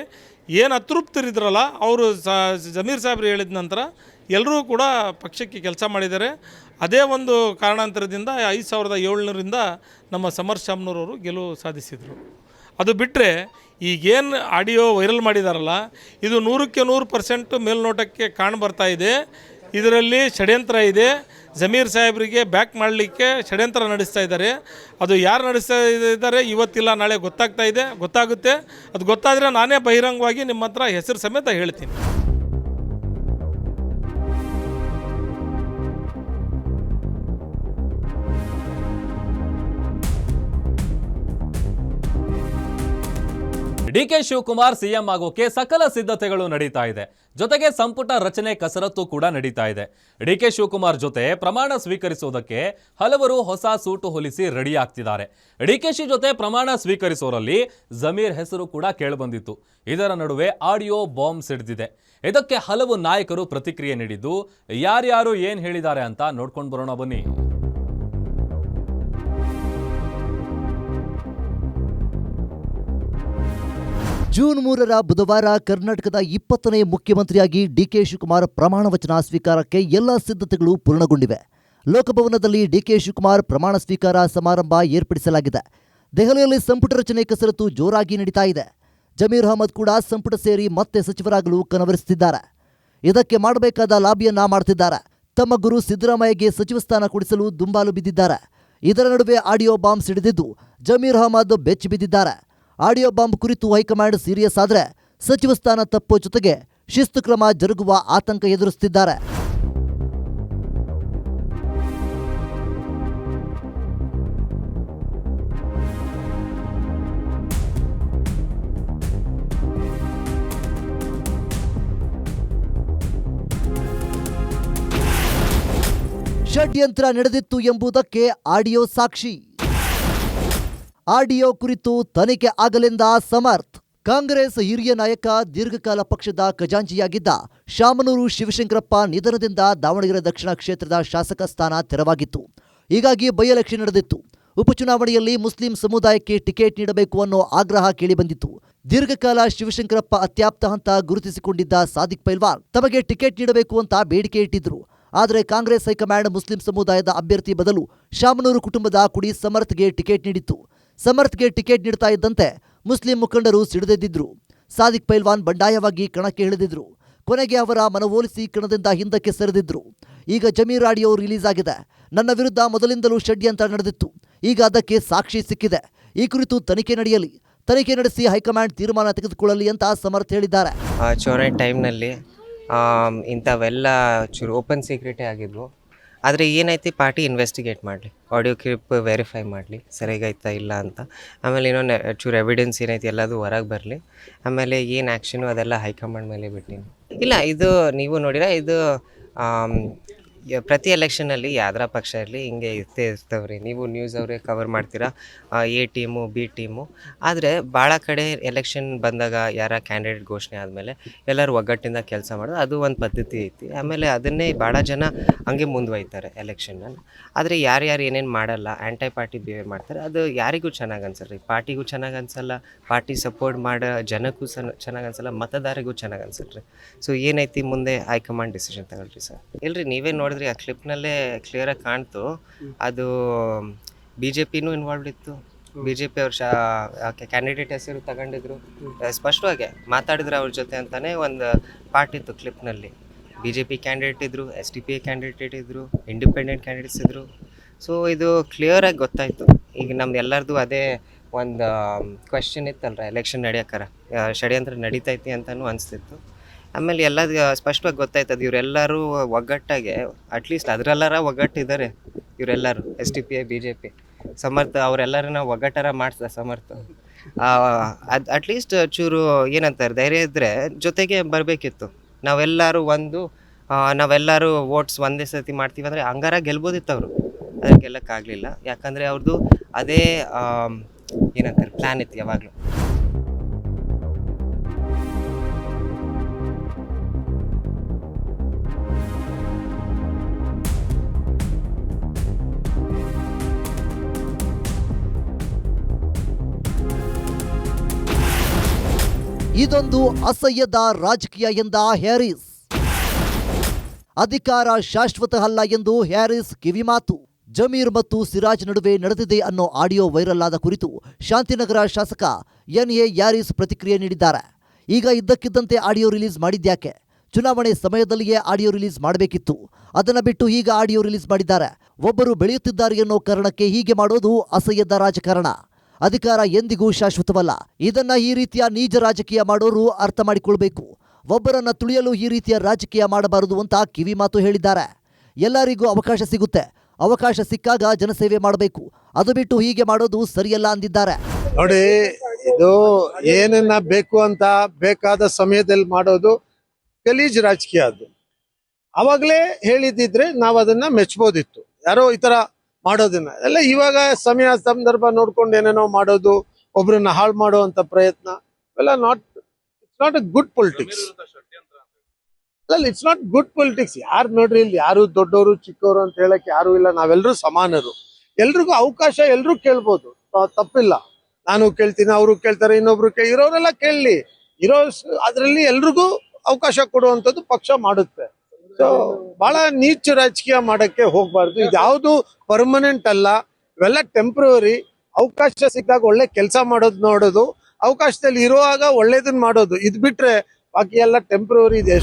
ಏನು ಅತೃಪ್ತರಿದ್ರಲ್ಲ ಅವರು ಜಮೀರ್ ಸಾಹೇಬ್ರು ಹೇಳಿದ ನಂತರ ಎಲ್ಲರೂ ಕೂಡ ಪಕ್ಷಕ್ಕೆ ಕೆಲಸ ಮಾಡಿದ್ದಾರೆ. ಅದೇ ಒಂದು ಕಾರಣಾಂತರದಿಂದ 5700ರಿಂದ ನಮ್ಮ ಸಮರ್ಥ್ ಶಾಮ್ನೂರವರು ಗೆಲುವು ಸಾಧಿಸಿದರು. ಅದು ಬಿಟ್ಟರೆ ಈಗೇನು ಆಡಿಯೋ ವೈರಲ್ ಮಾಡಿದಾರಲ್ಲ, ಇದು 100% ಮೇಲ್ನೋಟಕ್ಕೆ ಕಾಣ್ಬರ್ತಾ ಇದೆ. ಇದರಲ್ಲಿ ಷಡ್ಯಂತ್ರ ಇದೆ. ಜಮೀರ್ ಸಾಹೇಬರಿಗೆ ಬ್ಯಾಕ್ ಮಾಡಲಿಕ್ಕೆ ಷಡ್ಯಂತ್ರ ನಡೆಸ್ತಾ ಇದ್ದಾರೆ. ಅದು ಯಾರು ನಡೆಸ್ತಾ ಇದ್ದಾರೆ ಇವತ್ತಿಲ್ಲ ನಾಳೆ ಗೊತ್ತಾಗುತ್ತೆ. ಅದು ಗೊತ್ತಾದರೆ ನಾನೇ ಬಹಿರಂಗವಾಗಿ ನಿಮ್ಮ ಹತ್ರ ಹೆಸರು ಸಮೇತ ಹೇಳ್ತೀನಿ. ಡಿಕೆ ಶಿವಕುಮಾರ್ ಸಿಎಂ ಆಗೋಕೆ ಸಕಲ ಸಿದ್ಧತೆಗಳು ನಡೀತಾ ಇದೆ. ಜೊತೆಗೆ ಸಂಪುಟ ರಚನೆ ಕಸರತ್ತು ಕೂಡ ನಡೀತಾ ಇದೆ. ಡಿಕೆ ಶಿವಕುಮಾರ್ ಜೊತೆ ಪ್ರಮಾಣ ಸ್ವೀಕರಿಸೋದಕ್ಕೆ ಹಲವರು ಹೊಸ ಸೂಟು ಹೊಲಿಸಿ ರೆಡಿ ಆಗ್ತಿದ್ದಾರೆ. ಡಿಕೆಶಿ ಜೊತೆ ಪ್ರಮಾಣ ಸ್ವೀಕರಿಸೋರಲ್ಲಿ ಜಮೀರ್ ಹೆಸರು ಕೂಡ ಕೇಳಿಬಂದಿತ್ತು. ಇದರ ನಡುವೆ ಆಡಿಯೋ ಬಾಂಬ್ ಸಿಡಿದಿದೆ. ಇದಕ್ಕೆ ಹಲವು ನಾಯಕರು ಪ್ರತಿಕ್ರಿಯೆ ನೀಡಿದ್ದು ಯಾರ್ಯಾರು ಏನ್ ಹೇಳಿದ್ದಾರೆ ಅಂತ ನೋಡ್ಕೊಂಡು ಬರೋಣ ಬನ್ನಿ. ಜೂನ್ 3ರ ಬುಧವಾರ ಕರ್ನಾಟಕದ 20ನೇ ಮುಖ್ಯಮಂತ್ರಿಯಾಗಿ ಡಿಕೆ ಶಿವಕುಮಾರ್ ಪ್ರಮಾಣ ವಚನ ಸ್ವೀಕಾರಕ್ಕೆ ಎಲ್ಲ ಸಿದ್ಧತೆಗಳು ಪೂರ್ಣಗೊಂಡಿವೆ. ಲೋಕಭವನದಲ್ಲಿ ಡಿಕೆ ಶಿವಕುಮಾರ್ ಪ್ರಮಾಣ ಸ್ವೀಕಾರ ಸಮಾರಂಭ ಏರ್ಪಡಿಸಲಾಗಿದೆ. ದೆಹಲಿಯಲ್ಲಿ ಸಂಪುಟ ರಚನೆ ಕಸರತ್ತು ಜೋರಾಗಿ ನಡೀತಾ ಇದೆ. ಜಮೀರ್ ಅಹಮದ್ ಕೂಡ ಸಂಪುಟ ಸೇರಿ ಮತ್ತೆ ಸಚಿವರಾಗಲು ಕನವರಿಸುತ್ತಿದ್ದಾರೆ. ಇದಕ್ಕೆ ಮಾಡಬೇಕಾದ ಲಾಬಿಯನ್ನ ಮಾಡ್ತಿದ್ದಾರೆ. ತಮ್ಮ ಗುರು ಸಿದ್ದರಾಮಯ್ಯಗೆ ಸಚಿವ ಸ್ಥಾನ ಕೊಡಿಸಲು ದುಂಬಾಲು ಬಿದ್ದಿದ್ದಾರೆ. ಇದರ ನಡುವೆ ಆಡಿಯೋ ಬಾಂಬ್ ಸಿಡಿದಿದ್ದು ಜಮೀರ್ ಅಹಮದ್ ಬೆಚ್ಚಿ ಬಿದ್ದಿದ್ದಾರೆ. ಆಡಿಯೋ ಬಾಂಬ್ ಕುರಿತು ಹೈಕಮಾಂಡ್ ಸೀರಿಯಸ್ ಆದರೆ ಸಚಿವ ಸ್ಥಾನ ತಪ್ಪೋ ಜೊತೆಗೆ ಶಿಸ್ತು ಕ್ರಮ ಜರುಗುವ ಆತಂಕ ಎದುರಿಸುತ್ತಿದ್ದಾರೆ. ಷಡ್ಯಂತ್ರ ನಡೆದಿತ್ತು ಎಂಬುದಕ್ಕೆ ಆಡಿಯೋ ಸಾಕ್ಷಿ. ಆಡಿಯೋ ಕುರಿತು ತನಿಖೆ ಆಗಲೆಂದ ಸಮರ್ಥ್. ಕಾಂಗ್ರೆಸ್ ಹಿರಿಯ ನಾಯಕ, ದೀರ್ಘಕಾಲ ಪಕ್ಷದ ಖಜಾಂಚಿಯಾಗಿದ್ದ ಶಾಮನೂರು ಶಿವಶಂಕರಪ್ಪ ನಿಧನದಿಂದ ದಾವಣಗೆರೆ ದಕ್ಷಿಣ ಕ್ಷೇತ್ರದ ಶಾಸಕ ಸ್ಥಾನ ತೆರವಾಗಿತ್ತು. ಹೀಗಾಗಿ ಬೈ ಎಲೆಕ್ಷನ್ ನಡೆದಿತ್ತು. ಉಪಚುನಾವಣೆಯಲ್ಲಿ ಮುಸ್ಲಿಂ ಸಮುದಾಯಕ್ಕೆ ಟಿಕೆಟ್ ನೀಡಬೇಕು ಅನ್ನೋ ಆಗ್ರಹ ಕೇಳಿಬಂದಿತ್ತು. ದೀರ್ಘಕಾಲ ಶಿವಶಂಕರಪ್ಪ ಅತ್ಯಾಪ್ತ ಅಂತ ಗುರುತಿಸಿಕೊಂಡಿದ್ದ ಸಾದಿಕ್ ಪೈಲ್ವಾನ್ ತಮಗೆ ಟಿಕೆಟ್ ನೀಡಬೇಕು ಅಂತ ಬೇಡಿಕೆ ಇಟ್ಟಿದ್ರು. ಆದರೆ ಕಾಂಗ್ರೆಸ್ ಹೈಕಮಾಂಡ್ ಮುಸ್ಲಿಂ ಸಮುದಾಯದ ಅಭ್ಯರ್ಥಿ ಬದಲು ಶಾಮನೂರು ಕುಟುಂಬದ ಕುಡಿ ಸಮರ್ಥ್ಗೆ ಟಿಕೆಟ್ ನೀಡಿತ್ತು. ಸಮರ್ಥ್ಗೆ ಟಿಕೆಟ್ ನೀಡ್ತಾ ಇದ್ದಂತೆ ಮುಸ್ಲಿಂ ಮುಖಂಡರು ಸಿಡಿದೆದ್ದಿದ್ರು. ಸಾದಿಕ್ ಪೈಲ್ವಾನ್ ಬಂಡಾಯವಾಗಿ ಕಣಕ್ಕೆ ಇಳಿದಿದ್ರು. ಕೊನೆಗೆ ಅವರ ಮನವೊಲಿಸಿ ಕಣದಿಂದ ಹಿಂದಕ್ಕೆ ಸರಿದಿದ್ರು. ಈಗ ಜಮೀರ್ ಆಡಿಯೋ ರಿಲೀಸ್ ಆಗಿದೆ. ನನ್ನ ವಿರುದ್ಧ ಮೊದಲಿಂದಲೂ ಷಡ್ಯಂತ್ರ ನಡೆದಿತ್ತು. ಈಗ ಅದಕ್ಕೆ ಸಾಕ್ಷಿ ಸಿಕ್ಕಿದೆ. ಈ ಕುರಿತು ತನಿಖೆ ನಡೆಯಲಿ, ತನಿಖೆ ನಡೆಸಿ ಹೈಕಮಾಂಡ್ ತೀರ್ಮಾನ ತೆಗೆದುಕೊಳ್ಳಲಿ ಅಂತ ಸಮರ್ಥ್ ಹೇಳಿದ್ದಾರೆ. ಚುನಾವಣೆ ಟೈಮ್ನಲ್ಲಿ ಇಂಥವೆಲ್ಲ ಚೂರು ಓಪನ್ ಸೀಕ್ರೆಟೇ ಆಗಿದ್ವು. ಆದರೆ ಏನೈತಿ ಪಾರ್ಟಿ ಇನ್ವೆಸ್ಟಿಗೇಟ್ ಮಾಡಲಿ, ಆಡಿಯೋ ಕ್ಲಿಪ್ ವೆರಿಫೈ ಮಾಡಲಿ ಸರಿಯಾಗೈತಾ ಇಲ್ಲ ಅಂತ. ಆಮೇಲೆ ಇನ್ನೊಂದು ಚೂರು ಎವಿಡೆನ್ಸ್ ಏನೈತಿ ಎಲ್ಲದು ಹೊರಗೆ ಬರಲಿ. ಆಮೇಲೆ ಏನು ಆ್ಯಕ್ಷನು ಅದೆಲ್ಲ ಹೈಕಮಾಂಡ್ ಮೇಲೆ ಬಿಟ್ಟಿನಿ. ಇಲ್ಲ, ಇದು ನೀವು ನೋಡಿರ, ಇದು ಪ್ರತಿ ಎಲೆಕ್ಷನಲ್ಲಿ ಯಾವ್ದಾರ ಪಕ್ಷ ಇರಲಿ ಹಿಂಗೆ ಇರ್ತವ್ರಿ. ನೀವು ನ್ಯೂಸ್ ಅವರೇ ಕವರ್ ಮಾಡ್ತೀರಾ, ಎ ಟೀಮು ಬಿ ಟೀಮು. ಆದರೆ ಭಾಳ ಕಡೆ ಎಲೆಕ್ಷನ್ ಬಂದಾಗ ಯಾರ ಕ್ಯಾಂಡಿಡೇಟ್ ಘೋಷಣೆ ಆದಮೇಲೆ ಎಲ್ಲರೂ ಒಗ್ಗಟ್ಟಿಂದ ಕೆಲಸ ಮಾಡೋದು, ಅದು ಒಂದು ಪದ್ಧತಿ ಐತಿ. ಆಮೇಲೆ ಅದನ್ನೇ ಭಾಳ ಜನ ಹಂಗೆ ಮುಂದುವಯ್ತಾರೆ ಎಲೆಕ್ಷನಲ್ಲಿ. ಆದರೆ ಯಾರ್ಯಾರು ಏನೇನು ಮಾಡಲ್ಲ, ಆ್ಯಂಟೈ ಪಾರ್ಟಿ ಬಿಹೇವ್ ಮಾಡ್ತಾರೆ, ಅದು ಯಾರಿಗೂ ಚೆನ್ನಾಗಿ ಅನ್ಸಲ್ಲ ರೀ. ಪಾರ್ಟಿಗೂ ಚೆನ್ನಾಗಿ ಅನ್ಸಲ್ಲ, ಪಾರ್ಟಿ ಸಪೋರ್ಟ್ ಮಾಡೋ ಜನಕ್ಕೂ ಚೆನ್ನಾಗಿ ಅನ್ಸಲ್ಲ, ಮತದಾರರಿಗೂ ಚೆನ್ನಾಗಿ ಅನ್ಸಲ್ಲ ರೀ. ಸೊ ಏನೈತಿ ಮುಂದೆ ಹೈಕಮಾಂಡ್ ಡಿಸಿಷನ್ ತಗೊಳ್ರಿ ಸರ್. ಇಲ್ರಿ, ನೀವೇ ನೋಡಿದ್ರಿ ಆ ಕ್ಲಿಪ್ನಲ್ಲೇ ಕ್ಲಿಯರಾಗಿ ಕಾಣ್ತು. ಅದು BJPನೂ ಇನ್ವಾಲ್ವ್ಡ್ ಇತ್ತು. BJP ಅವ್ರ ಕ್ಯಾಂಡಿಡೇಟ್ ಹೆಸರು ತಗೊಂಡಿದ್ರು, ಸ್ಪಷ್ಟವಾಗಿ ಮಾತಾಡಿದ್ರು ಅವ್ರ ಜೊತೆ ಅಂತಾನೆ ಒಂದು ಪಾರ್ಟ್ ಇತ್ತು ಕ್ಲಿಪ್ನಲ್ಲಿ. BJP ಕ್ಯಾಂಡಿಡೇಟ್ ಇದ್ದರು, SDPI ಕ್ಯಾಂಡಿಡೇಟ್ ಇದ್ದರು, ಇಂಡಿಪೆಂಡೆಂಟ್ ಕ್ಯಾಂಡಿಡೇಟ್ಸ್ ಇದ್ದರು. ಸೊ ಇದು ಕ್ಲಿಯರಾಗಿ ಗೊತ್ತಾಯಿತು. ಈಗ ನಮ್ದು ಎಲ್ಲರದು ಅದೇ ಒಂದು ಕ್ವೆಶ್ಚನ್ ಇತ್ತಲ್ರ, ಎಲೆಕ್ಷನ್ ನಡೆಯೋಕ್ಕಾರ ಷಡ್ಯಂತ್ರ ನಡೀತೈತಿ ಅಂತಲೂ ಅನಿಸ್ತಿತ್ತು. ಆಮೇಲೆ ಎಲ್ಲ ಸ್ಪಷ್ಟವಾಗಿ ಗೊತ್ತಾಯ್ತದೆ, ಇವರೆಲ್ಲರೂ ಒಗ್ಗಟ್ಟಾಗೆ ಅಟ್ಲೀಸ್ಟ್ ಅದರಲ್ಲಾರ ಒಗ್ಗಟ್ಟಿದ್ದಾರೆ ಇವರೆಲ್ಲರೂ. SDPI BJP ಸಮರ್ಥ ಅವರೆಲ್ಲರನ್ನ ಒಗ್ಗಟ್ಟಾರ ಮಾಡಿಸ್ದ ಸಮರ್ಥ. ಅದು ಅಟ್ಲೀಸ್ಟ್ ಚೂರು ಏನಂತಾರೆ ಧೈರ್ಯ ಇದ್ದರೆ ಜೊತೆಗೆ ಬರಬೇಕಿತ್ತು. ನಾವೆಲ್ಲರೂ ವೋಟ್ಸ್ ಒಂದೇ ಸತಿ ಮಾಡ್ತೀವಿ ಅಂದರೆ ಹಂಗಾರ ಗೆಲ್ಬೋದಿತ್ತು ಅವರು. ಅದಕ್ಕೆ ಗೆಲ್ಲಕ್ಕಾಗಲಿಲ್ಲ, ಯಾಕಂದರೆ ಅವ್ರದ್ದು ಅದೇ ಏನಂತಾರೆ ಪ್ಲ್ಯಾನ್ ಇತ್ತು ಯಾವಾಗಲೂ. ಇದೊಂದು ಅಸಹ್ಯದ ರಾಜಕೀಯ ಎಂದ ಹ್ಯಾರಿಸ್. ಅಧಿಕಾರ ಶಾಶ್ವತ ಅಲ್ಲ ಎಂದು ಹ್ಯಾರಿಸ್ ಕಿವಿಮಾತು. ಜಮೀರ್ ಮತ್ತು ಸಿರಾಜ್ ನಡುವೆ ನಡೆದಿದೆ ಅನ್ನೋ ಆಡಿಯೋ ವೈರಲ್ ಆದ ಕುರಿತು ಶಾಂತಿನಗರ ಶಾಸಕ NA ಹ್ಯಾರಿಸ್ ಪ್ರತಿಕ್ರಿಯೆ ನೀಡಿದ್ದಾರೆ. ಈಗ ಇದ್ದಕ್ಕಿದ್ದಂತೆ ಆಡಿಯೋ ರಿಲೀಸ್ ಮಾಡಿದ್ಯಾಕೆ? ಚುನಾವಣೆ ಸಮಯದಲ್ಲಿಯೇ ಆಡಿಯೋ ರಿಲೀಸ್ ಮಾಡಬೇಕಿತ್ತು. ಅದನ್ನ ಬಿಟ್ಟು ಈಗ ಆಡಿಯೋ ರಿಲೀಸ್ ಮಾಡಿದ್ದಾರೆ. ಒಬ್ಬರು ಬೆಳೆಯುತ್ತಿದ್ದಾರೆ ಎನ್ನೋ ಕಾರಣಕ್ಕೆ ಹೀಗೆ ಮಾಡೋದು ಅಸಹ್ಯದ ರಾಜಕಾರಣ. ಅಧಿಕಾರ ಎಂದಿಗೂ ಶಾಶ್ವತವಲ್ಲ. ಇದನ್ನ ಈ ರೀತಿಯ ನೀಚ ರಾಜಕೀಯ ಮಾಡೋರು ಅರ್ಥ ಮಾಡಿಕೊಳ್ಬೇಕು. ಒಬ್ಬರನ್ನ ತುಳಿಯಲು ಈ ರೀತಿಯ ರಾಜಕೀಯ ಮಾಡಬಾರದು ಅಂತ ಕಿವಿ ಮಾತು ಹೇಳಿದ್ದಾರೆ. ಎಲ್ಲರಿಗೂ ಅವಕಾಶ ಸಿಗುತ್ತೆ, ಅವಕಾಶ ಸಿಕ್ಕಾಗ ಜನಸೇವೆ ಮಾಡಬೇಕು, ಅದು ಬಿಟ್ಟು ಹೀಗೆ ಮಾಡೋದು ಸರಿಯಲ್ಲ ಅಂದಿದ್ದಾರೆ. ನೋಡಿ, ಇದು ಏನನ್ನ ಬೇಕು ಅಂತ ಬೇಕಾದ ಸಮಯದಲ್ಲಿ ಮಾಡೋದು ಗಲೀಜ್ ರಾಜಕೀಯ. ಅದು ಅವಾಗಲೇ ಹೇಳಿದ್ದಿದ್ರೆ ನಾವು ಅದನ್ನ ಮೆಚ್ಚಬಹುದಿತ್ತು. ಯಾರೋ ಈ ತರ ಮಾಡೋದನ್ನ ಎಲ್ಲ ಇವಾಗ ಸಮಯ ಸಂದರ್ಭ ನೋಡ್ಕೊಂಡು ಏನೇನೋ ಮಾಡೋದು, ಒಬ್ರನ್ನ ಹಾಳು ಮಾಡುವಂತ ಪ್ರಯತ್ನ ಎಲ್ಲ it's not a good politics. ಅಲ್ಲ, ಇಟ್ಸ್ ನಾಟ್ ಗುಡ್ ಪೊಲಿಟಿಕ್ಸ್. ಯಾರು ನೋಡ್ರಿ, ಇಲ್ಲಿ ಯಾರು ದೊಡ್ಡವರು ಚಿಕ್ಕವರು ಅಂತ ಹೇಳಕ್ ಯಾರು ಇಲ್ಲ. ನಾವೆಲ್ಲರೂ ಸಮಾನರು, ಎಲ್ರಿಗೂ ಅವಕಾಶ ಎಲ್ರೂ ಕೇಳ್ಬೋದು, ತಪ್ಪಿಲ್ಲ. ನಾನು ಕೇಳ್ತೀನಿ, ಅವರು ಕೇಳ್ತಾರೆ, ಇನ್ನೊಬ್ರು ಇರೋರೆಲ್ಲ ಕೇಳಲಿ. ಅದ್ರಲ್ಲಿ ಎಲ್ರಿಗೂ ಅವಕಾಶ ಕೊಡುವಂಥದ್ದು ಪಕ್ಷ ಮಾಡುತ್ತೆ. ಸೊ ಬಹಳ ನೀಚ ರಾಜಕೀಯ ಮಾಡಕ್ಕೆ ಹೋಗ್ಬಾರ್ದು. ಇದ್ಯಾವುದು ಪರ್ಮನೆಂಟ್ ಅಲ್ಲ, ಇವೆಲ್ಲ ಟೆಂಪ್ರವರಿ. ಅವಕಾಶ ಸಿಕ್ಕಾಗ ಒಳ್ಳೆ ಕೆಲಸ ನೋಡೋದು, ಅವಕಾಶದಲ್ಲಿ ಇರುವಾಗ ಒಳ್ಳೇದನ್ನ ಮಾಡೋದು. ಇದ್ ಬಿಟ್ರೆ ಬಾಕಿ ಎಲ್ಲ ಟೆಂಪ್ರವರಿ ಇದೆ.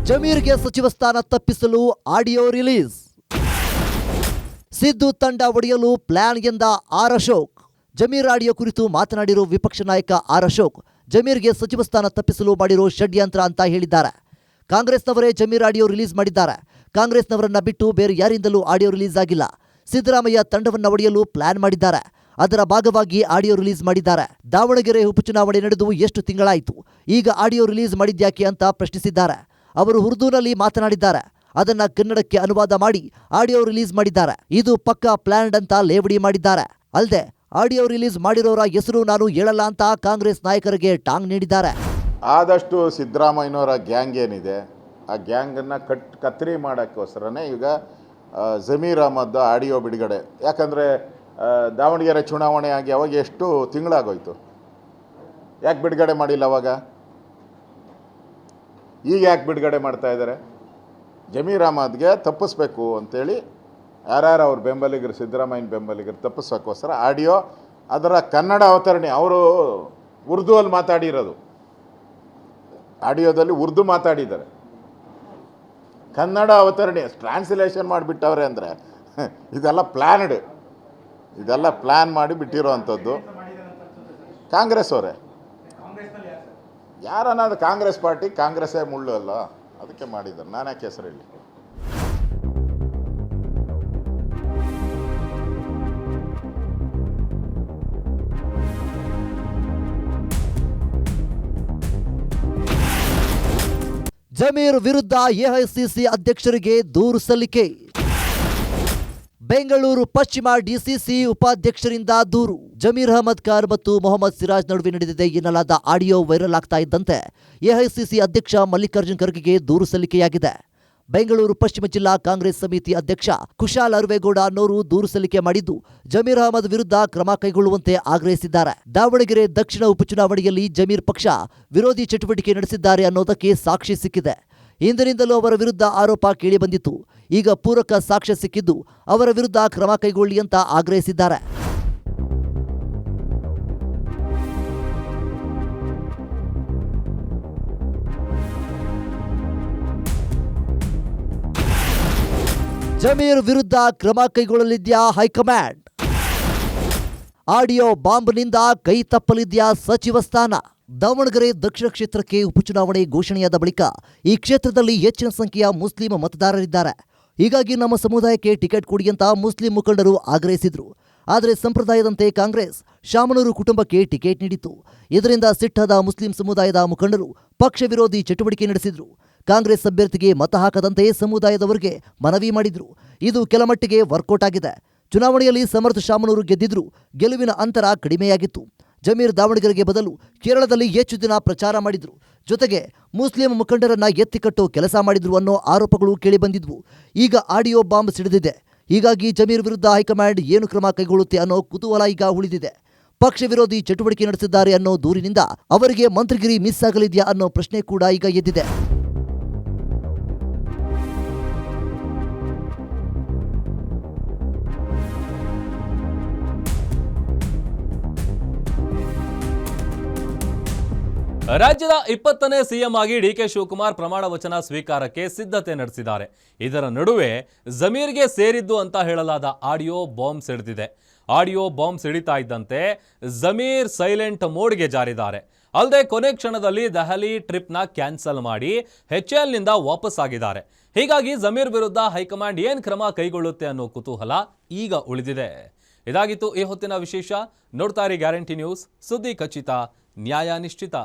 ಜಮೀರ್ಗೆ ಸಚಿವ ಸ್ಥಾನ ತಪ್ಪಿಸಲು ಆಡಿಯೋ ರಿಲೀಸ್. ಸಿದ್ದು ತಂಡ ಒಡೆಯಲು ಪ್ಲಾನ್ ಎಂದ ಆರ್ ಅಶೋಕ್. ಜಮೀರ್ ಆಡಿಯೋ ಕುರಿತು ಮಾತನಾಡಿರೋ ವಿಪಕ್ಷ ನಾಯಕ ಆರ್ ಅಶೋಕ್, ಜಮೀರ್ಗೆ ಸಚಿವ ಸ್ಥಾನ ತಪ್ಪಿಸಲು ಮಾಡಿರೋ ಷಡ್ಯಂತ್ರ ಅಂತ ಹೇಳಿದ್ದಾರೆ. ಕಾಂಗ್ರೆಸ್ನವರೇ ಜಮೀರ್ ಆಡಿಯೋ ರಿಲೀಸ್ ಮಾಡಿದ್ದಾರೆ. ಕಾಂಗ್ರೆಸ್ನವರನ್ನ ಬಿಟ್ಟು ಬೇರೆ ಯಾರಿಂದಲೂ ಆಡಿಯೋ ರಿಲೀಸ್ ಆಗಿಲ್ಲ. ಸಿದ್ದರಾಮಯ್ಯ ತಂಡವನ್ನ ಒಡೆಯಲು ಪ್ಲಾನ್ ಮಾಡಿದ್ದಾರೆ. ಅದರ ಭಾಗವಾಗಿ ಆಡಿಯೋ ರಿಲೀಸ್ ಮಾಡಿದ್ದಾರೆ. ದಾವಣಗೆರೆ ಉಪಚುನಾವಣೆ ನಡೆದು ಎಷ್ಟು ತಿಂಗಳಾಯಿತು, ಈಗ ಆಡಿಯೋ ರಿಲೀಸ್ ಮಾಡಿದ್ಯಾಕೆ ಅಂತ ಪ್ರಶ್ನಿಸಿದ್ದಾರೆ. ಅವರು ಉರ್ದೂನಲ್ಲಿ ಮಾತನಾಡಿದ್ದಾರೆ. ಅದನ್ನ ಕನ್ನಡಕ್ಕೆ ಅನುವಾದ ಮಾಡಿ ಆಡಿಯೋ ರಿಲೀಸ್ ಮಾಡಿದ್ದಾರೆ. ಇದು ಪಕ್ಕಾ ಪ್ಲಾನ್ಡ್ ಅಂತ ಲೇವಡಿ ಮಾಡಿದ್ದಾರೆ. ಅಲ್ಲದೆ ಆಡಿಯೋ ರಿಲೀಸ್ ಮಾಡಿರೋರ ಹೆಸರು ನಾನು ಹೇಳಲ್ಲ ಅಂತ ಕಾಂಗ್ರೆಸ್ ನಾಯಕರಿಗೆ ಟಾಂಗ್ ನೀಡಿದ್ದಾರೆ. ಆದಷ್ಟು ಸಿದ್ದರಾಮಯ್ಯನವರ ಗ್ಯಾಂಗ್ ಏನಿದೆ, ಆ ಗ್ಯಾಂಗನ್ನು ಕತ್ತರಿ ಮಾಡೋಕ್ಕೋಸ್ಕರನೇ ಈಗ ಜಮೀರ್ ಅಹಮದ್ ಆಡಿಯೋ ಬಿಡುಗಡೆ. ಯಾಕಂದರೆ ದಾವಣಗೆರೆ ಚುನಾವಣೆ ಆಗಿ ಅವಾಗ ಎಷ್ಟು ತಿಂಗಳಾಗೋಯ್ತು, ಯಾಕೆ ಬಿಡುಗಡೆ ಮಾಡಿಲ್ಲ ಅವಾಗ? ಈಗ ಯಾಕೆ ಬಿಡುಗಡೆ ಮಾಡ್ತಾ ಇದ್ದಾರೆ? ಜಮೀರ್ ಅಹಮದ್ಗೆ ತಪ್ಪಿಸ್ಬೇಕು ಅಂತೇಳಿ ಯಾರ್ಯಾರು ಅವ್ರ ಬೆಂಬಲಿಗರು, ಸಿದ್ದರಾಮಯ್ಯನ ಬೆಂಬಲಿಗರು ತಪ್ಪಿಸೋಕ್ಕೋಸ್ಕರ ಆಡಿಯೋ, ಅದರ ಕನ್ನಡ ಅವತರಣೆ, ಅವರು ಉರ್ದುವಲ್ಲಿ ಮಾತಾಡಿರೋದು, ಆಡಿಯೋದಲ್ಲಿ ಉರ್ದು ಮಾತಾಡಿದ್ದಾರೆ, ಕನ್ನಡ ಅವತರಣೆ ಟ್ರಾನ್ಸ್ಲೇಷನ್ ಮಾಡಿಬಿಟ್ಟವ್ರೆ ಅಂದರೆ ಇದೆಲ್ಲ ಪ್ಲ್ಯಾನ್ ಮಾಡಿ ಬಿಟ್ಟಿರೋ ಅಂಥದ್ದು. ಕಾಂಗ್ರೆಸ್ ಅವರೇ, ಯಾರನ್ನೋದು ಕಾಂಗ್ರೆಸ್ ಪಾರ್ಟಿ, ಕಾಂಗ್ರೆಸ್ಸೇ ಮುಳ್ಳು ಅಲ್ಲ, ಅದಕ್ಕೆ ಮಾಡಿದ್ದಾರೆ. ನಾನು ಯಾಕೆ ಹೆಸರು ಹೇಳಿ? ಜಮೀರ್ ವಿರುದ್ಧ ಎಐಸಿಸಿ ಅಧ್ಯಕ್ಷರಿಗೆ ದೂರು ಸಲ್ಲಿಕೆ. ಬೆಂಗಳೂರು ಪಶ್ಚಿಮ ಡಿಸಿಸಿ ಉಪಾಧ್ಯಕ್ಷರಿಂದ ದೂರು. ಜಮೀರ್ ಅಹಮದ್ ಖಾನ್ ಮತ್ತು ಮೊಹಮ್ಮದ್ ಸಿರಾಜ್ ನಡುವೆ ನಡೆದಿದೆ ಎನ್ನಲಾದ ಆಡಿಯೋ ವೈರಲ್ ಆಗ್ತಾ ಇದ್ದಂತೆ ಎಐಸಿಸಿ ಅಧ್ಯಕ್ಷ ಮಲ್ಲಿಕಾರ್ಜುನ್ ಖರ್ಗೆಗೆ ದೂರು ಸಲ್ಲಿಕೆಯಾಗಿದೆ. ಬೆಂಗಳೂರು ಪಶ್ಚಿಮ ಜಿಲ್ಲಾ ಕಾಂಗ್ರೆಸ್ ಸಮಿತಿ ಅಧ್ಯಕ್ಷ ಕುಶಾಲ್ ಅರ್ವೇಗೌಡ ಅನ್ನೋರು ದೂರು ಸಲ್ಲಿಕೆ ಮಾಡಿದ್ದು, ಜಮೀರ್ ಅಹಮದ್ ವಿರುದ್ಧ ಕ್ರಮ ಕೈಗೊಳ್ಳುವಂತೆ ಆಗ್ರಹಿಸಿದ್ದಾರೆ. ದಾವಣಗೆರೆ ದಕ್ಷಿಣ ಉಪಚುನಾವಣೆಯಲ್ಲಿ ಜಮೀರ್ ಪಕ್ಷ ವಿರೋಧಿ ಚಟುವಟಿಕೆ ನಡೆಸಿದ್ದಾರೆ ಅನ್ನೋದಕ್ಕೆ ಸಾಕ್ಷಿ ಸಿಕ್ಕಿದೆ. ಹಿಂದಿನಿಂದಲೂ ಅವರ ವಿರುದ್ಧ ಆರೋಪ ಕೇಳಿಬಂದಿತ್ತು. ಈಗ ಪೂರಕ ಸಾಕ್ಷ್ಯ ಸಿಕ್ಕಿದ್ದು ಅವರ ವಿರುದ್ಧ ಕ್ರಮ ಕೈಗೊಳ್ಳಿ ಅಂತ ಆಗ್ರಹಿಸಿದ್ದಾರೆ. ಜಮೀರ್ ವಿರುದ್ಧ ಕ್ರಮ ಕೈಗೊಳ್ಳಲಿದ್ಯಾ ಹೈಕಮಾಂಡ್? ಆಡಿಯೋ ಬಾಂಬ್ನಿಂದ ಕೈ ತಪ್ಪಲಿದ್ಯಾ ಸಚಿವ ಸ್ಥಾನ? ದಾವಣಗೆರೆ ದಕ್ಷಿಣ ಕ್ಷೇತ್ರಕ್ಕೆ ಉಪಚುನಾವಣೆ ಘೋಷಣೆಯಾದ ಬಳಿಕ ಈ ಕ್ಷೇತ್ರದಲ್ಲಿ ಹೆಚ್ಚಿನ ಸಂಖ್ಯೆಯ ಮುಸ್ಲಿಂ ಮತದಾರರಿದ್ದಾರೆ. ಹೀಗಾಗಿ ನಮ್ಮ ಸಮುದಾಯಕ್ಕೆ ಟಿಕೆಟ್ ಕೊಡಿ ಅಂತ ಮುಸ್ಲಿಂ ಮುಖಂಡರು ಆಗ್ರಹಿಸಿದ್ರು. ಆದರೆ ಸಂಪ್ರದಾಯದಂತೆ ಕಾಂಗ್ರೆಸ್ ಶಾಮನೂರು ಕುಟುಂಬಕ್ಕೆ ಟಿಕೆಟ್ ನೀಡಿತು. ಇದರಿಂದ ಸಿಟ್ಟಾದ ಮುಸ್ಲಿಂ ಸಮುದಾಯದ ಮುಖಂಡರು ಪಕ್ಷ ವಿರೋಧಿ ಚಟುವಟಿಕೆ ನಡೆಸಿದ್ರು. ಕಾಂಗ್ರೆಸ್ ಅಭ್ಯರ್ಥಿಗೆ ಮತ ಹಾಕದಂತೆ ಸಮುದಾಯದವರಿಗೆ ಮನವಿ ಮಾಡಿದ್ರು. ಇದು ಕೆಲಮಟ್ಟಿಗೆ ವರ್ಕೌಟ್ ಆಗಿದೆ. ಚುನಾವಣೆಯಲ್ಲಿ ಸಮರ್ಥ ಶಾಮನೂರು ಗೆದ್ದಿದ್ರು ಗೆಲುವಿನ ಅಂತರ ಕಡಿಮೆಯಾಗಿತ್ತು. ಜಮೀರ್ ದಾವಣಗೆರೆಗೆ ಬದಲು ಕೇರಳದಲ್ಲಿ ಹೆಚ್ಚು ದಿನ ಪ್ರಚಾರ ಮಾಡಿದ್ರು. ಜೊತೆಗೆ ಮುಸ್ಲಿಂ ಮುಖಂಡರನ್ನ ಎತ್ತಿಕಟ್ಟೋ ಕೆಲಸ ಮಾಡಿದ್ರು ಅನ್ನೋ ಆರೋಪಗಳು ಕೇಳಿಬಂದಿದ್ವು. ಈಗ ಆಡಿಯೋ ಬಾಂಬ್ ಸಿಡಿದಿದೆ. ಹೀಗಾಗಿ ಜಮೀರ್ ವಿರುದ್ಧ ಹೈಕಮಾಂಡ್ ಏನು ಕ್ರಮ ಕೈಗೊಳ್ಳುತ್ತೆ ಅನ್ನೋ ಕುತೂಹಲ ಈಗ ಉಳಿದಿದೆ. ಪಕ್ಷ ವಿರೋಧಿ ಚಟುವಟಿಕೆ ನಡೆಸಿದ್ದಾರೆ ಅನ್ನೋ ದೂರಿನಿಂದ ಅವರಿಗೆ ಮಂತ್ರಿಗಿರಿ ಮಿಸ್ ಆಗಲಿದೆಯಾ ಅನ್ನೋ ಪ್ರಶ್ನೆ ಕೂಡ ಈಗ ಎದ್ದಿದೆ. ರಾಜ್ಯದ 20ನೇ ಸಿಎಂ ಆಗಿ ಡಿಕೆ ಶಿವಕುಮಾರ್ ಪ್ರಮಾಣ ವಚನ ಸ್ವೀಕಾರಕ್ಕೆ ಸಿದ್ಧತೆ ನಡೆಸಿದ್ದಾರೆ. ಇದರ ನಡುವೆ ಜಮೀರ್ಗೆ ಸೇರಿದ್ದು ಅಂತ ಹೇಳಲಾದ ಆಡಿಯೋ ಬಾಂಬ್ ಸಿಡಿದಿದೆ. ಆಡಿಯೋ ಬಾಂಬ್ ಸಿಡಿತಾ ಇದ್ದಂತೆ ಜಮೀರ್ ಸೈಲೆಂಟ್ ಮೋಡ್ಗೆ ಜಾರಿದ್ದಾರೆ. ಅಲ್ಲದೆ ಕೊನೆ ಕ್ಷಣದಲ್ಲಿ ದೆಹಲಿ ಟ್ರಿಪ್ನ ಕ್ಯಾನ್ಸಲ್ ಮಾಡಿ HLನಿಂದ ವಾಪಸ್ ಆಗಿದ್ದಾರೆ. ಹೀಗಾಗಿ ಜಮೀರ್ ವಿರುದ್ಧ ಹೈಕಮಾಂಡ್ ಏನು ಕ್ರಮ ಕೈಗೊಳ್ಳುತ್ತೆ ಅನ್ನೋ ಕುತೂಹಲ ಈಗ ಉಳಿದಿದೆ. ಇದಾಗಿತ್ತು ಈ ಹೊತ್ತಿನ ವಿಶೇಷ. ನೋಡ್ತಾ ಇರಿ ಗ್ಯಾರಂಟಿ ನ್ಯೂಸ್, ಸುದ್ದಿ ಖಚಿತ, ನ್ಯಾಯ ನಿಶ್ಚಿತ.